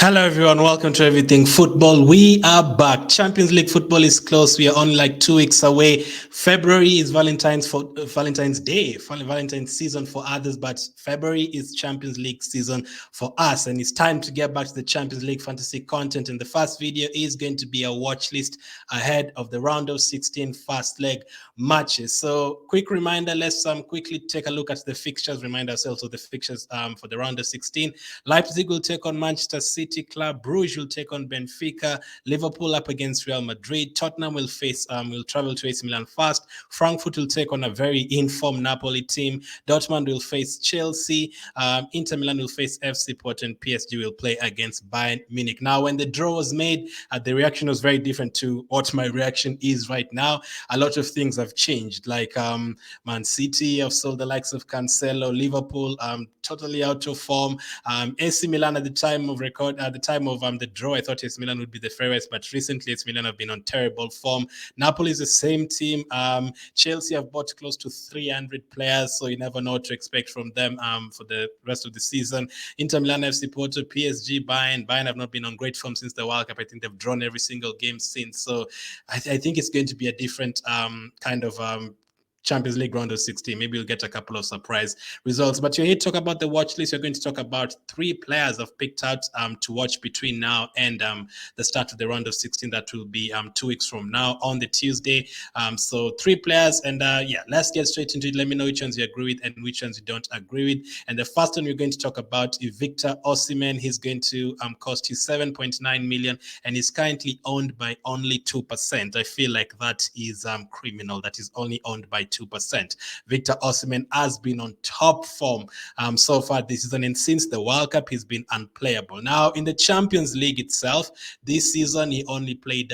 Hello, everyone. Welcome to Everything Football. We are back. Champions League football is close. We are only like 2 weeks away. February is Valentine's Day, Valentine's season for others, but February is Champions League season for us, and it's time to get back to the Champions League fantasy content. And the first video is going to be a watch list ahead of the round of 16 first leg matches. So, quick reminder: let's quickly take a look at the fixtures. Remind ourselves of the fixtures for the round of 16. Leipzig will take on Manchester City. Club Brugge will take on Benfica. Liverpool up against Real Madrid. Tottenham will travel to AC Milan first. Frankfurt will take on a very informed Napoli team. Dortmund will face Chelsea. Inter Milan will face FC Porto, and PSG will play against Bayern Munich. Now, when the draw was made, the reaction was very different to what my reaction is right now. A lot of things have changed, like Man City have sold the likes of Cancelo. Liverpool totally out of form. AC Milan at the time of the draw, I thought AC Milan would be the favorites, but recently AC Milan have been on terrible form. Napoli is the same team. Chelsea have bought close to 300 players, so you never know what to expect from them for the rest of the season. Inter Milan, FC Porto, PSG, Bayern. Bayern have not been on great form since the World Cup. I think they've drawn every single game since. So I think it's going to be a different kind of Champions League round of 16. Maybe you'll get a couple of surprise results. But you're here to talk about the watch list. You're going to talk about 3 players I've picked out to watch between now and the start of the round of 16. That will be 2 weeks from now on the Tuesday. So 3 players. And let's get straight into it. Let me know which ones you agree with and which ones you don't agree with. And the first one we're going to talk about is Victor Osimhen. He's going to cost you 7.9 million and is currently owned by only 2%. I feel like that is criminal. That is only owned by 2%. Victor Osimhen has been on top form so far this season, and since the World Cup, he's been unplayable. Now, in the Champions League itself, this season, he only played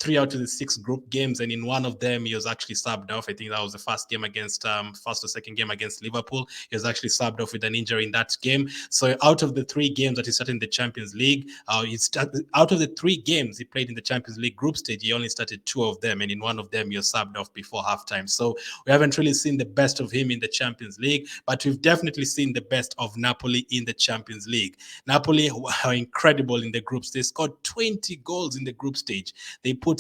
3 out of the 6 group games, and in one of them, he was actually subbed off. I think that was the first or second game against Liverpool. He was actually subbed off with an injury in that game. So out of the 3 games that he started in the Champions League, out of the 3 games he played in the Champions League group stage, he only started 2 of them, and in one of them, he was subbed off before halftime. So we haven't really seen the best of him in the Champions League, but we've definitely seen the best of Napoli in the Champions League. Napoli are incredible in the groups. They scored 20 goals in the group stage.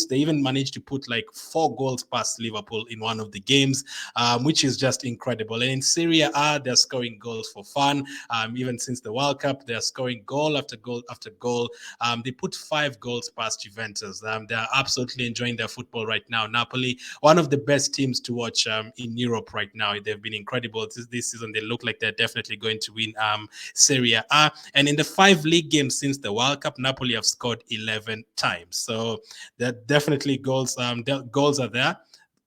They even managed to put like 4 goals past Liverpool in one of the games, which is just incredible. And in Serie A, they're scoring goals for fun. Even since the World Cup, they're scoring goal after goal after goal. They put 5 goals past Juventus. They're absolutely enjoying their football right now. Napoli, one of the best teams to watch in Europe right now. They've been incredible this season. They look like they're definitely going to win Serie A. And in the 5 league games since the World Cup, Napoli have scored 11 times. So they're definitely goals. Goals are there.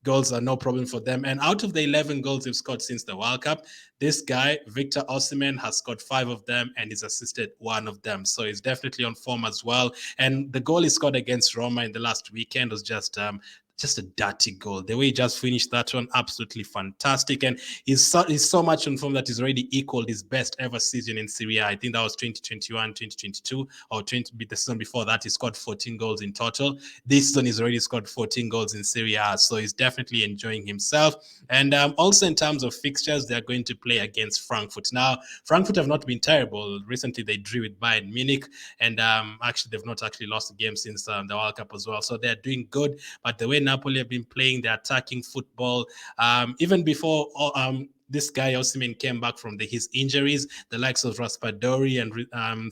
Goals are no problem for them. And out of the 11 goals they've scored since the World Cup, this guy, Victor Osimhen, has scored 5 of them and he's assisted 1 of them. So he's definitely on form as well. And the goal he scored against Roma in the last weekend was just a dirty goal. The way he just finished that one, absolutely fantastic. And he's so much on form that he's already equaled his best ever season in Serie A. I think that was 2021, 2022, or the season before that. He scored 14 goals in total. This season, he's already scored 14 goals in Serie A. So he's definitely enjoying himself. And also in terms of fixtures, they're going to play against Frankfurt. Now, Frankfurt have not been terrible. Recently, they drew with Bayern Munich. And actually, they've not actually lost a game since the World Cup as well. So they're doing good. But the way Napoli have been playing their attacking football, even before this guy Osimhen came back from his injuries, the likes of Raspadori and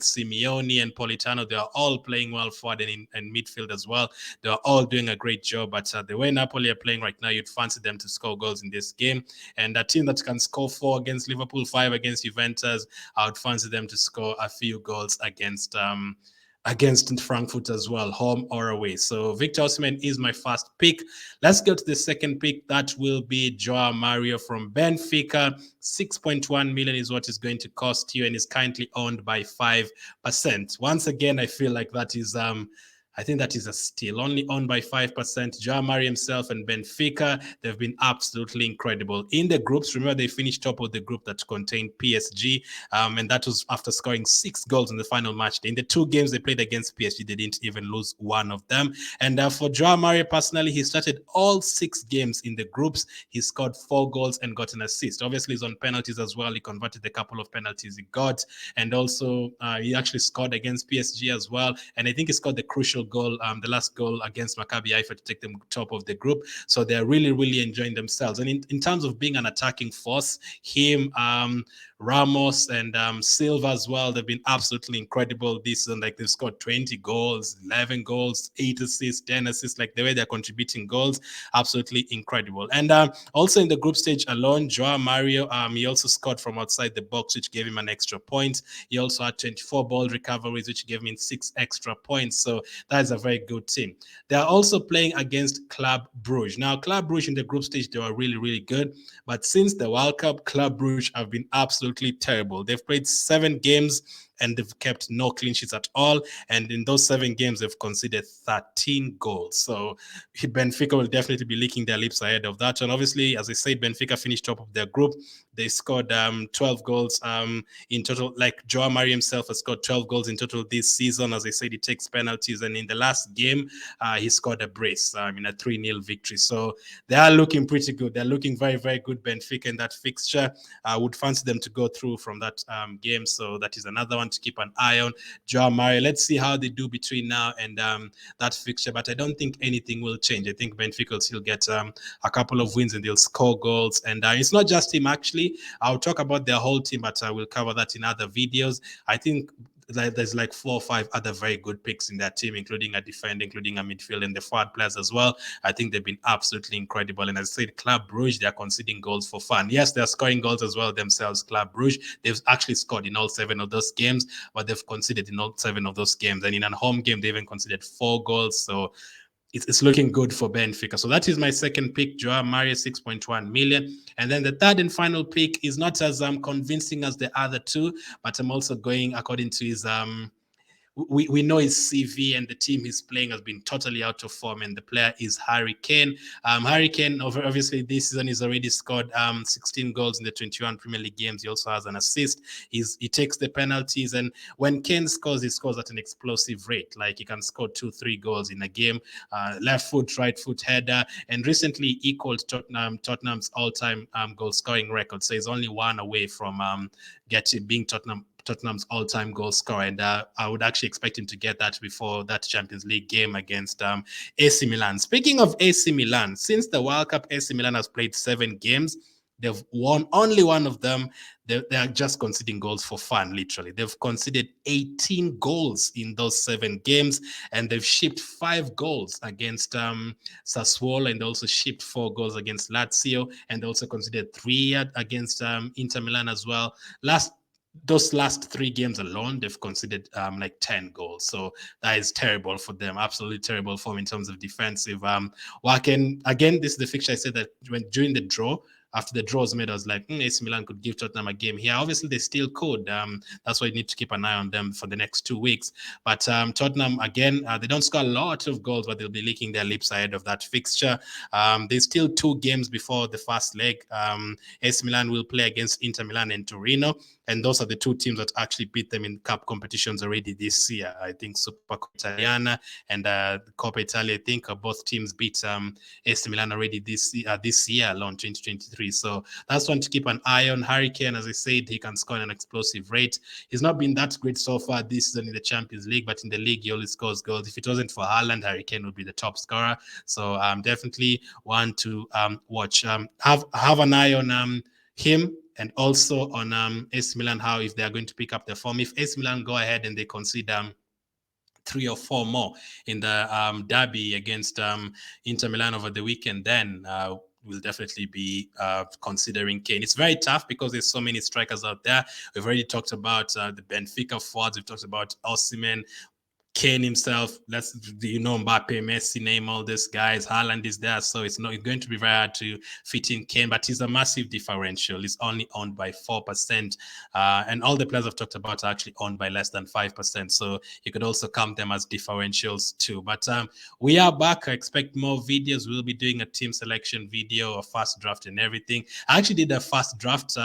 Simeone and Politano, they are all playing well forward and midfield as well. They are all doing a great job. But the way Napoli are playing right now, you'd fancy them to score goals in this game. And a team that can score 4 against Liverpool, 5 against Juventus, I would fancy them to score a few goals against Frankfurt as well, home or away. So Victor Osimhen is my first pick. Let's go to the second pick. That will be Joao Mario from Benfica. 6.1 million is what it's going to cost you and is currently owned by 5%. Once again, I feel like that is I think that is a steal. Only owned by 5%. Joao Mario himself and Benfica, they've been absolutely incredible. In the groups, remember they finished top of the group that contained PSG, and that was after scoring 6 goals in the final match. In the 2 games they played against PSG, they didn't even lose one of them. And for Joao Mario personally, he started all 6 games in the groups. He scored 4 goals and got an assist. Obviously, he's on penalties as well. He converted a couple of penalties he got, and also he actually scored against PSG as well. And I think he scored the crucial goal, the last goal against Maccabi Haifa to take them top of the group. So they're really, really enjoying themselves. And in terms of being an attacking force, him, Ramos and Silva as well, they've been absolutely incredible this season. Like they've scored 20 goals, 11 goals, 8 assists, 10 assists. Like the way they're contributing goals, absolutely incredible. And also in the group stage alone, Joao Mario, he also scored from outside the box, which gave him an extra point. He also had 24 ball recoveries, which gave him 6 extra points. So that is a very good team. They are also playing against Club Brugge. Now, Club Brugge in the group stage, they were really, really good. But since the World Cup, Club Brugge have been absolutely terrible. They've played 7 games and they've kept no clean sheets at all. And in those 7 games, they've conceded 13 goals. So Benfica will definitely be licking their lips ahead of that. And obviously, as I said, Benfica finished top of their group. They scored 12 goals in total. Like Joao Mario himself has scored 12 goals in total this season. As I said, he takes penalties. And in the last game, he scored a brace in a 3-0 victory. So they are looking pretty good. They're looking very, very good, Benfica, in that fixture. I would fancy them to go through from that game. So that is another one to keep an eye on. Joao Mario, let's see how they do between now and that fixture. But I don't think anything will change. I think Benfica will still get a couple of wins and they'll score goals. And it's not just him, actually. I'll talk about their whole team, but I will cover that in other videos. I think there's like 4 or 5 other very good picks in that team, including a defender, including a midfield, and the forward players as well. I think they've been absolutely incredible. And as I said, Club Brugge, they're conceding goals for fun. Yes, they're scoring goals as well themselves, Club Brugge. They've actually scored in all 7 of those games, but they've conceded in all 7 of those games. And in a home game, they even conceded 4 goals. So it's looking good for Benfica. So that is my second pick, Joao Mario, 6.1 million. And then the third and final pick is not as convincing as the other 2, but I'm also going according to his we know his CV and the team he's playing has been totally out of form, and the player is Harry Kane. Harry Kane, obviously, this season he's already scored 16 goals in the 21 Premier League games. He also has an assist. He takes the penalties, and when Kane scores, he scores at an explosive rate. Like he can score 2-3 goals in a game. Left foot, right foot header, and recently equaled Tottenham's all-time goal scoring record. So he's only one away from being Tottenham's all-time goal scorer, and I would actually expect him to get that before that Champions League game against AC Milan. Speaking of AC Milan, since the World Cup, AC Milan has played 7 games. They've won only one of them. They are just conceding goals for fun, literally. They've conceded 18 goals in those 7 games, and they've shipped 5 goals against Sassuolo, and also shipped 4 goals against Lazio, and they also conceded 3 against Inter Milan as well. Those last 3 games alone, they've conceded like 10 goals. So that is terrible for them. Absolutely terrible for them in terms of defensive work. And again, this is the fixture I said that during the draw, after the draw was made, I was like, AC Milan could give Tottenham a game here. Obviously, they still could. That's why you need to keep an eye on them for the next 2 weeks. But Tottenham, again, they don't score a lot of goals, but they'll be licking their lips ahead of that fixture. There's still 2 games before the first leg. AC Milan will play against Inter Milan and Torino. And those are the 2 teams that actually beat them in cup competitions already this year. I think Supercoppa Italiana and Coppa Italia, I think both teams beat AC Milan already this year alone, 2023. So that's one to keep an eye on. Harry Kane, as I said, he can score at an explosive rate. He's not been that great so far this season in the Champions League, but in the league, he always scores goals. If it wasn't for Haaland, Harry Kane would be the top scorer. So definitely one to watch. Have an eye on him, and also on AC Milan, how if they are going to pick up their form. If AC Milan go ahead and they concede 3 or 4 more in the derby against Inter Milan over the weekend, then we'll definitely be considering Kane. It's very tough because there's so many strikers out there. We've already talked about the Benfica forwards. We've talked about Osimhen. Kane himself, Mbappe, Messi, name all these guys. Haaland is there, so it's going to be very hard to fit in Kane, but he's a massive differential. He's only owned by 4%, and all the players I've talked about are actually owned by less than 5%, so you could also count them as differentials too. But we are back. I expect more videos. We'll be doing a team selection video, a fast draft and everything. I actually did a fast draft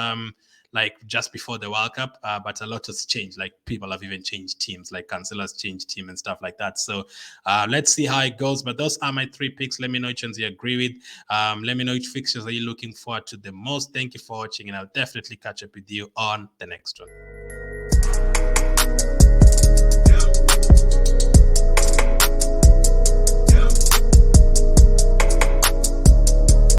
like just before the World Cup, but a lot has changed. Like people have even changed teams, like Cancelo's changed team and stuff like that. So let's see how it goes. But those are my 3 picks. Let me know which ones you agree with. Let me know which fixtures are you looking forward to the most. Thank you for watching, and I'll definitely catch up with you on the next one.